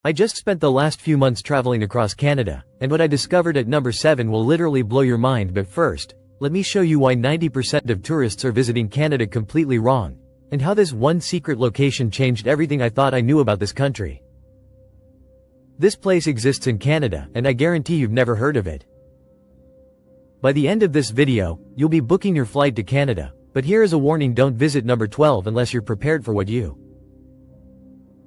I just spent the last few months traveling across Canada, and what I discovered at number 7 will literally blow your mind. But first, let me show you why 90% of tourists are visiting Canada completely wrong, and how this one secret location changed everything I thought I knew about this country. This place exists in Canada, and I guarantee you've never heard of it. By the end of this video, you'll be booking your flight to Canada, but here is a warning: don't visit number 12 unless you're prepared for what you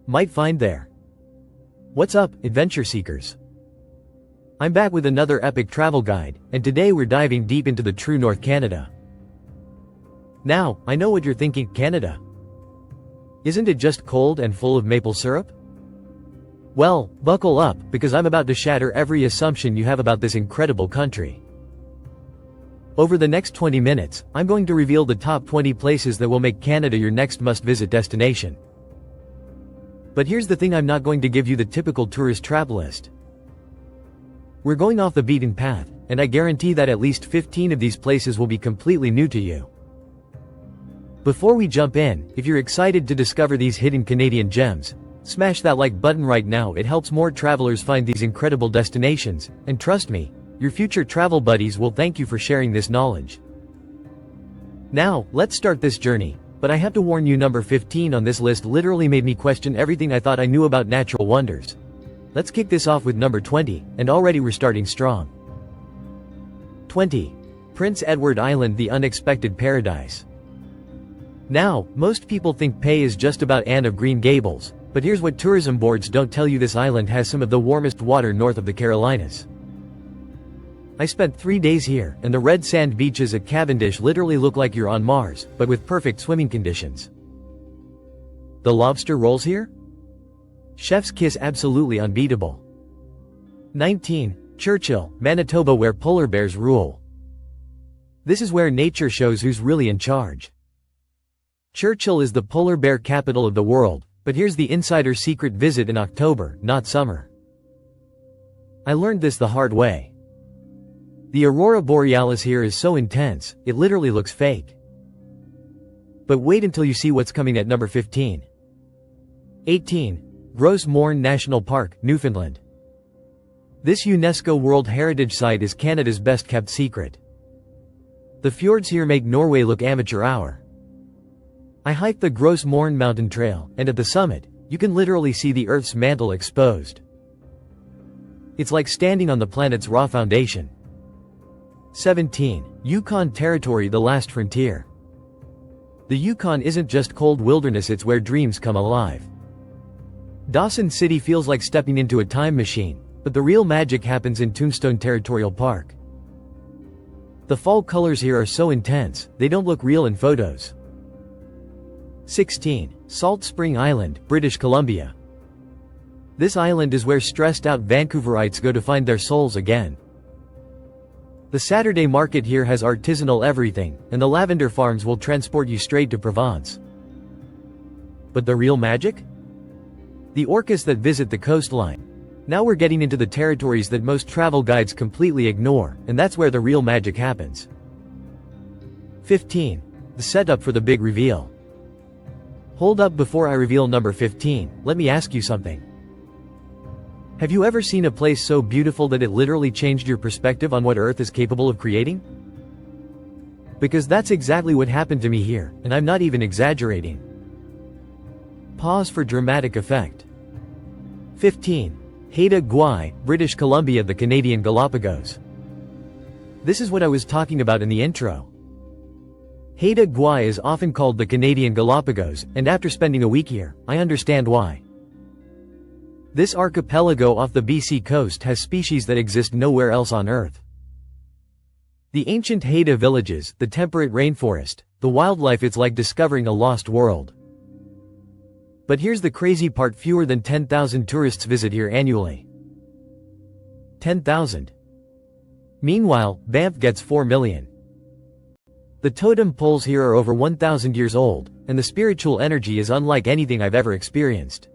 might find there. What's up, adventure seekers? I'm back with another epic travel guide, and today we're diving deep into the true North Canada. Now, I know what you're thinking: Canada? Isn't it just cold and full of maple syrup? Well, buckle up, because I'm about to shatter every assumption you have about this incredible country. Over the next 20 minutes, I'm going to reveal the top 20 places that will make Canada your next must-visit destination. But here's the thing: I'm not going to give you the typical tourist travel list. We're going off the beaten path, and I guarantee that at least 15 of these places will be completely new to you. Before we jump in, if you're excited to discover these hidden Canadian gems, smash that like button right now. It helps more travelers find these incredible destinations, and trust me, your future travel buddies will thank you for sharing this knowledge. Now, let's start this journey. But I have to warn you, number 15 on this list literally made me question everything I thought I knew about natural wonders. Let's kick this off with number 20, and already we're starting strong. 20. Prince Edward Island, the unexpected paradise. Now, most people think Pay is just about Anne of Green Gables, but here's what tourism boards don't tell you: this island has some of the warmest water north of the Carolinas. I spent 3 days here, and the red sand beaches at Cavendish literally look like you're on Mars, but with perfect swimming conditions. The lobster rolls here? Chef's kiss, absolutely unbeatable. 19. Churchill, Manitoba, where polar bears rule. This is where nature shows who's really in charge. Churchill is the polar bear capital of the world, but here's the insider secret: visit in October, not summer. I learned this the hard way. The aurora borealis here is so intense, it literally looks fake. But wait until you see what's coming at number 15. 18. Gros Morne National Park, Newfoundland. This UNESCO World Heritage Site is Canada's best kept secret. The fjords here make Norway look amateur hour. I hiked the Gros Morne Mountain Trail, and at the summit, you can literally see the Earth's mantle exposed. It's like standing on the planet's raw foundation. 17. Yukon Territory, the last frontier. The Yukon isn't just cold wilderness, it's where dreams come alive. Dawson City feels like stepping into a time machine, but the real magic happens in Tombstone Territorial Park. The fall colors here are so intense, they don't look real in photos. 16. Salt Spring Island, British Columbia. This island is where stressed-out Vancouverites go to find their souls again. The Saturday market here has artisanal everything, and the lavender farms will transport you straight to Provence. But the real magic? The orcas that visit the coastline. Now we're getting into the territories that most travel guides completely ignore, and that's where the real magic happens. 15. The setup for the big reveal. Hold up, before I reveal number 15, let me ask you something. Have you ever seen a place so beautiful that it literally changed your perspective on what Earth is capable of creating? Because that's exactly what happened to me here, and I'm not even exaggerating. Pause for dramatic effect. 15. Haida, Gwaii, British Columbia, the Canadian Galápagos. This is what I was talking about in the intro. Haida, Gwaii is often called the Canadian Galápagos, and after spending a week here, I understand why. This archipelago off the BC coast has species that exist nowhere else on Earth. The ancient Haida villages, the temperate rainforest, the wildlife, it's like discovering a lost world. But here's the crazy part: fewer than 10,000 tourists visit here annually. 10,000. Meanwhile, Banff gets 4 million. The totem poles here are over 1,000 years old, and the spiritual energy is unlike anything I've ever experienced.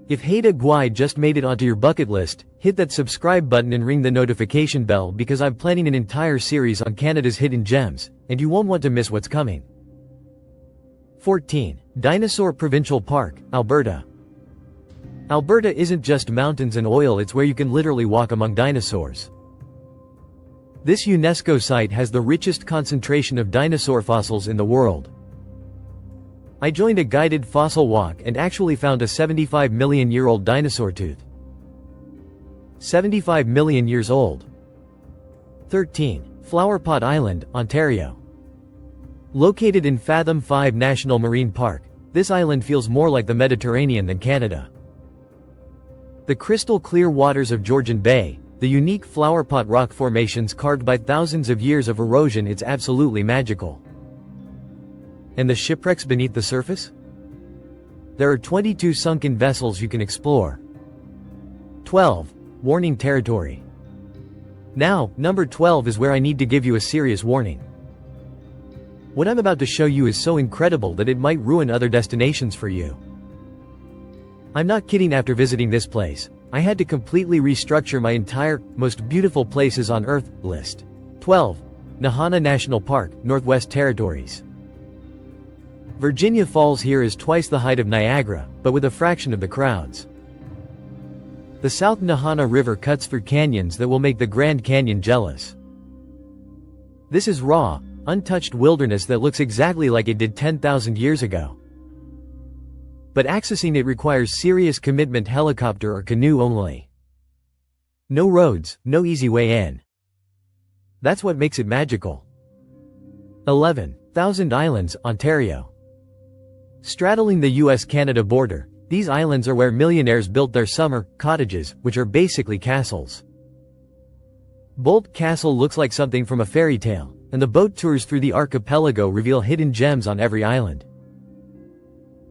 If Haida, Gwaii just made it onto your bucket list, hit that subscribe button and ring the notification bell, because I'm planning an entire series on Canada's hidden gems, and you won't want to miss what's coming. 14. Dinosaur Provincial Park, Alberta. Alberta isn't just mountains and oil, it's where you can literally walk among dinosaurs. This UNESCO site has the richest concentration of dinosaur fossils in the world. I joined a guided fossil walk and actually found a 75 million year old dinosaur tooth. 75 million years old. 13. Flowerpot Island, Ontario. Located in Fathom 5 National Marine Park, this island feels more like the Mediterranean than Canada. The crystal clear waters of Georgian Bay, the unique flowerpot rock formations carved by thousands of years of erosion, it's absolutely magical. And the shipwrecks beneath the surface? There are 22 sunken vessels you can explore. 12. Warning territory. Now, number 12 is where I need to give you a serious warning. What I'm about to show you is so incredible that it might ruin other destinations for you. I'm not kidding. After visiting this place, I had to completely restructure my entire most beautiful places on Earth list. 12. Nahana National Park, Northwest Territories. Virginia Falls here is twice the height of Niagara, but with a fraction of the crowds. The South Nahana River cuts through canyons that will make the Grand Canyon jealous. This is raw, untouched wilderness that looks exactly like it did 10,000 years ago. But accessing it requires serious commitment, helicopter or canoe only. No roads, no easy way in. That's what makes it magical. 11. Thousand Islands, Ontario. Straddling the US-Canada border, these islands are where millionaires built their summer cottages, which are basically castles. Bolt Castle looks like something from a fairy tale, and the boat tours through the archipelago reveal hidden gems on every island.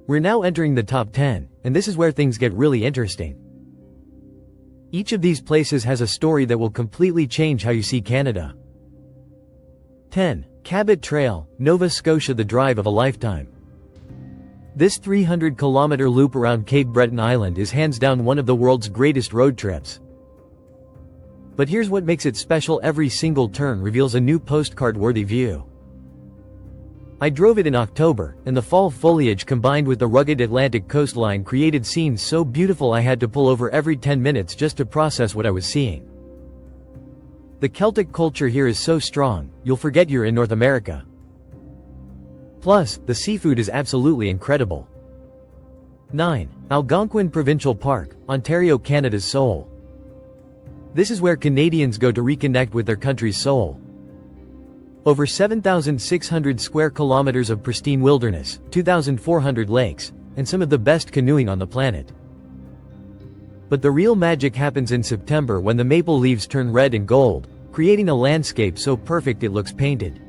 We're now entering the top 10, and this is where things get really interesting. Each of these places has a story that will completely change how you see Canada. 10. Cabot Trail, Nova Scotia, the drive of a lifetime. This 300-kilometer loop around Cape Breton Island is hands down one of the world's greatest road trips. But here's what makes it special: every single turn reveals a new postcard-worthy view. I drove it in October, and the fall foliage combined with the rugged Atlantic coastline created scenes so beautiful I had to pull over every 10 minutes just to process what I was seeing. The Celtic culture here is so strong, you'll forget you're in North America. Plus, the seafood is absolutely incredible. 9. Algonquin Provincial Park, Ontario, Canada's soul. This is where Canadians go to reconnect with their country's soul. Over 7,600 square kilometers of pristine wilderness, 2,400 lakes, and some of the best canoeing on the planet. But the real magic happens in September when the maple leaves turn red and gold, creating a landscape so perfect it looks painted.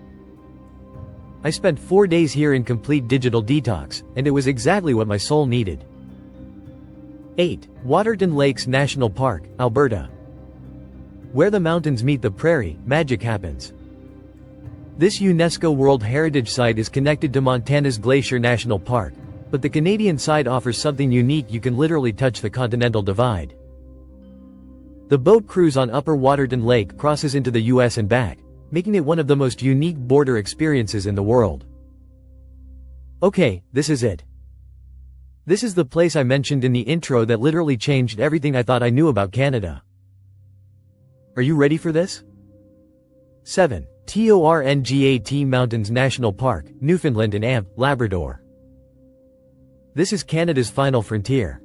I spent 4 days here in complete digital detox, and it was exactly what my soul needed. 8. Waterton Lakes National Park, Alberta. Where the mountains meet the prairie, magic happens. This UNESCO World Heritage Site is connected to Montana's Glacier National Park, but the Canadian side offers something unique: you can literally touch the Continental Divide. The boat cruise on Upper Waterton Lake crosses into the US and back, making it one of the most unique border experiences in the world. Okay, this is it. This is the place I mentioned in the intro that literally changed everything I thought I knew about Canada. Are you ready for this? 7. Torngat Mountains National Park, Newfoundland and Banff, Labrador. This is Canada's final frontier.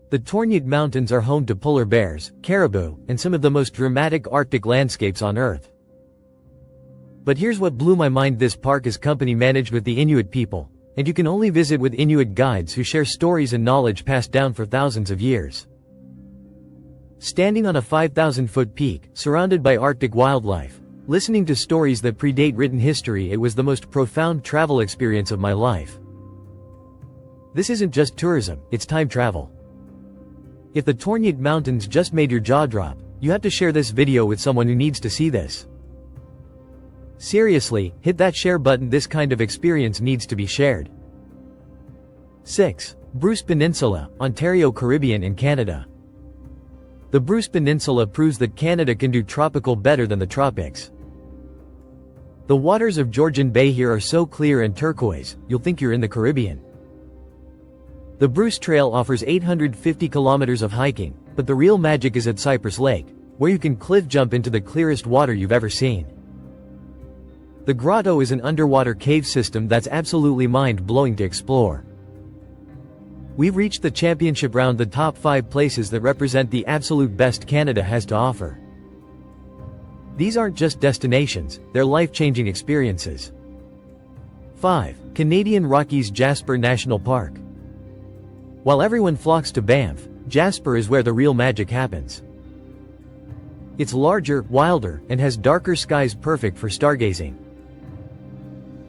The Torngat Mountains are home to polar bears, caribou, and some of the most dramatic Arctic landscapes on Earth. But here's what blew my mind: this park is company managed with the Inuit people, and you can only visit with Inuit guides who share stories and knowledge passed down for thousands of years. Standing on a 5,000-foot peak, surrounded by Arctic wildlife, listening to stories that predate written history, it was the most profound travel experience of my life. This isn't just tourism, it's time travel. If the Torngat Mountains just made your jaw drop, you have to share this video with someone who needs to see this. Seriously, hit that share button. This kind of experience needs to be shared. 6. Bruce Peninsula, Ontario, Caribbean in Canada. The Bruce Peninsula proves that Canada can do tropical better than the tropics. The waters of Georgian Bay here are so clear and turquoise, you'll think you're in the Caribbean. The Bruce Trail offers 850 kilometers of hiking, but the real magic is at Cypress Lake, where you can cliff jump into the clearest water you've ever seen. The grotto is an underwater cave system that's absolutely mind-blowing to explore. We've reached the championship round, the top 5 places that represent the absolute best Canada has to offer. These aren't just destinations, they're life-changing experiences. 5. Canadian Rockies Jasper National Park. While everyone flocks to Banff, Jasper is where the real magic happens. It's larger, wilder, and has darker skies, perfect for stargazing.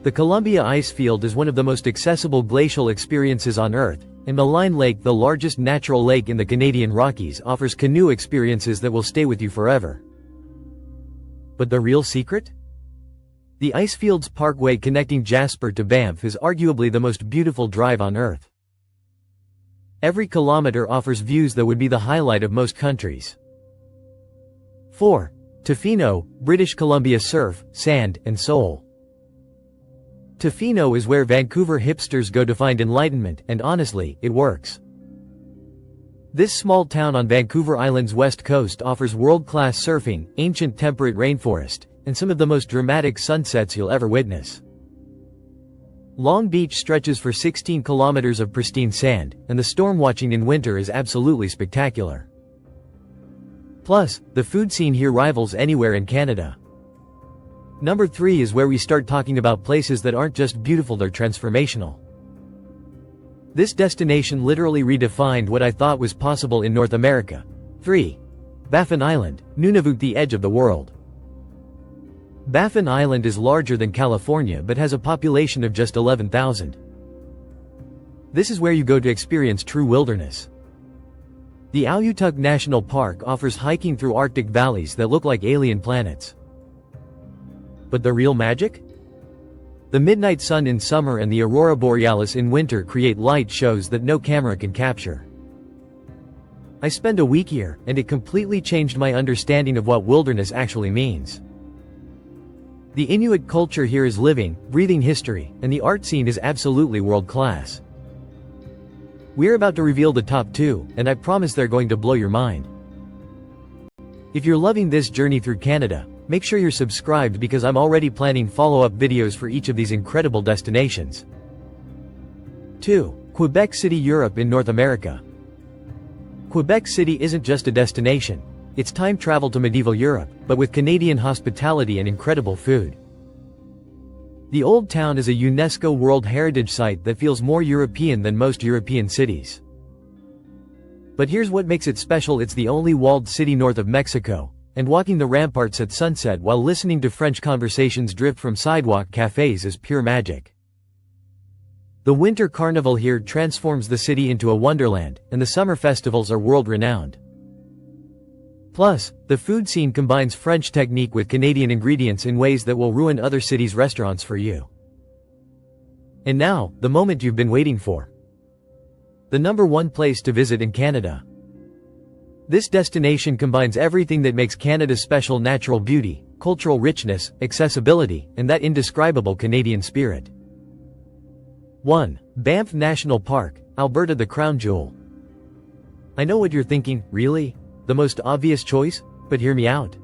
The Columbia Ice Field is one of the most accessible glacial experiences on Earth, and Malign Lake, the largest natural lake in the Canadian Rockies, offers canoe experiences that will stay with you forever. But the real secret? The Icefields Parkway connecting Jasper to Banff is arguably the most beautiful drive on Earth. Every kilometer offers views that would be the highlight of most countries. 4. Tofino, British Columbia. Surf, sand, and soul. Tofino is where Vancouver hipsters go to find enlightenment, and honestly, it works. This small town on Vancouver Island's west coast offers world-class surfing, ancient temperate rainforest, and some of the most dramatic sunsets you'll ever witness. Long Beach stretches for 16 kilometers of pristine sand, and the storm watching in winter is absolutely spectacular. Plus, the food scene here rivals anywhere in Canada. Number 3 is where we start talking about places that aren't just beautiful, they're transformational. This destination literally redefined what I thought was possible in North America. 3. Baffin Island, Nunavut, the edge of the world. Baffin Island is larger than California but has a population of just 11,000. This is where you go to experience true wilderness. The Aahutuk National Park offers hiking through Arctic valleys that look like alien planets. But the real magic? The midnight sun in summer and the aurora borealis in winter create light shows that no camera can capture. I spent a week here, and it completely changed my understanding of what wilderness actually means. The Inuit culture here is living, breathing history, and the art scene is absolutely world-class. We're about to reveal the top 2, and I promise they're going to blow your mind. If you're loving this journey through Canada, make sure you're subscribed because I'm already planning follow-up videos for each of these incredible destinations. 2. Quebec City, Europe in North America. Quebec City isn't just a destination. It's time travel to medieval Europe, but with Canadian hospitality and incredible food. The Old Town is a UNESCO World Heritage Site that feels more European than most European cities. But here's what makes it special: it's the only walled city north of Mexico, and walking the ramparts at sunset while listening to French conversations drift from sidewalk cafes is pure magic. The Winter Carnival here transforms the city into a wonderland, and the summer festivals are world-renowned. Plus, the food scene combines French technique with Canadian ingredients in ways that will ruin other cities' restaurants for you. And now, the moment you've been waiting for. The number 1 place to visit in Canada. This destination combines everything that makes Canada special: natural beauty, cultural richness, accessibility, and that indescribable Canadian spirit. 1. Banff National Park, Alberta, the crown jewel. I know what you're thinking, really? The most obvious choice? But hear me out.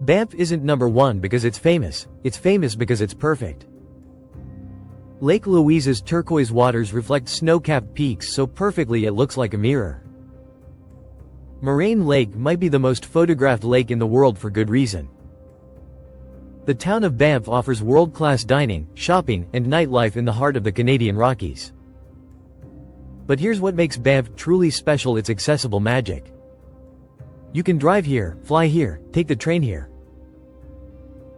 Banff isn't number 1 because it's famous because it's perfect. Lake Louise's turquoise waters reflect snow-capped peaks so perfectly it looks like a mirror. Moraine Lake might be the most photographed lake in the world for good reason. The town of Banff offers world-class dining, shopping, and nightlife in the heart of the Canadian Rockies. But here's what makes Banff truly special: its accessible magic. You can drive here, fly here, take the train here.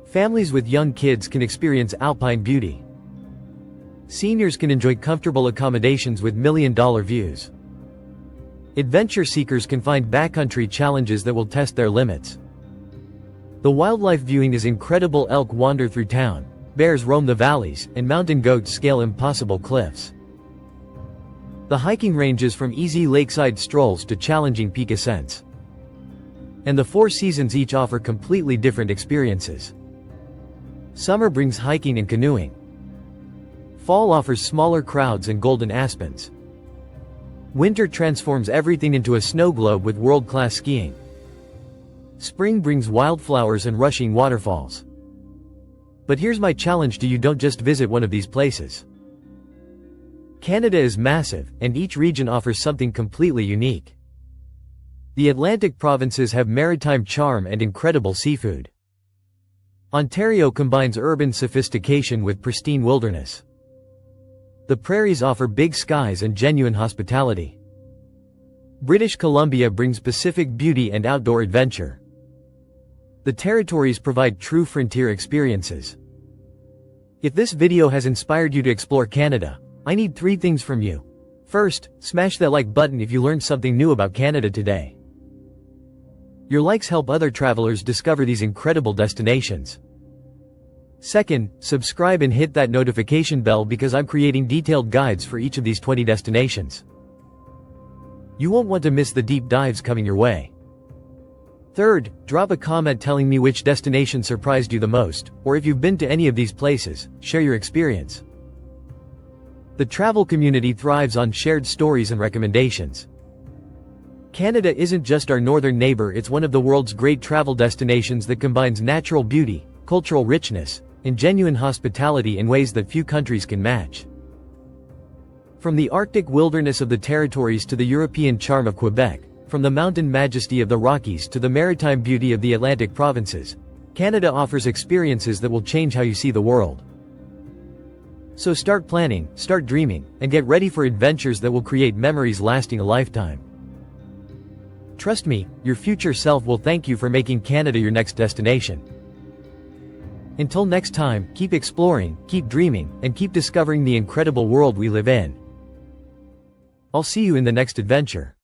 Families with young kids can experience alpine beauty. Seniors can enjoy comfortable accommodations with million-dollar views. Adventure seekers can find backcountry challenges that will test their limits. The wildlife viewing is incredible: elk wander through town, bears roam the valleys, and mountain goats scale impossible cliffs. The hiking ranges from easy lakeside strolls to challenging peak ascents. And the 4 seasons each offer completely different experiences. Summer brings hiking and canoeing. Fall offers smaller crowds and golden aspens. Winter transforms everything into a snow globe with world-class skiing. Spring brings wildflowers and rushing waterfalls. But here's my challenge to you: don't just visit one of these places. Canada is massive, and each region offers something completely unique. The Atlantic provinces have maritime charm and incredible seafood. Ontario combines urban sophistication with pristine wilderness. The prairies offer big skies and genuine hospitality. British Columbia brings Pacific beauty and outdoor adventure. The territories provide true frontier experiences. If this video has inspired you to explore Canada, I need 3 things from you. First, smash that like button if you learned something new about Canada today. Your likes help other travelers discover these incredible destinations. Second, subscribe and hit that notification bell because I'm creating detailed guides for each of these 20 destinations. You won't want to miss the deep dives coming your way. Third, drop a comment telling me which destination surprised you the most, or if you've been to any of these places, share your experience. The travel community thrives on shared stories and recommendations. Canada isn't just our northern neighbor, it's one of the world's great travel destinations that combines natural beauty, cultural richness, and genuine hospitality in ways that few countries can match. From the Arctic wilderness of the territories to the European charm of Quebec, from the mountain majesty of the Rockies to the maritime beauty of the Atlantic provinces, Canada offers experiences that will change how you see the world. So start planning, start dreaming, and get ready for adventures that will create memories lasting a lifetime. Trust me, your future self will thank you for making Canada your next destination. Until next time, keep exploring, keep dreaming, and keep discovering the incredible world we live in. I'll see you in the next adventure.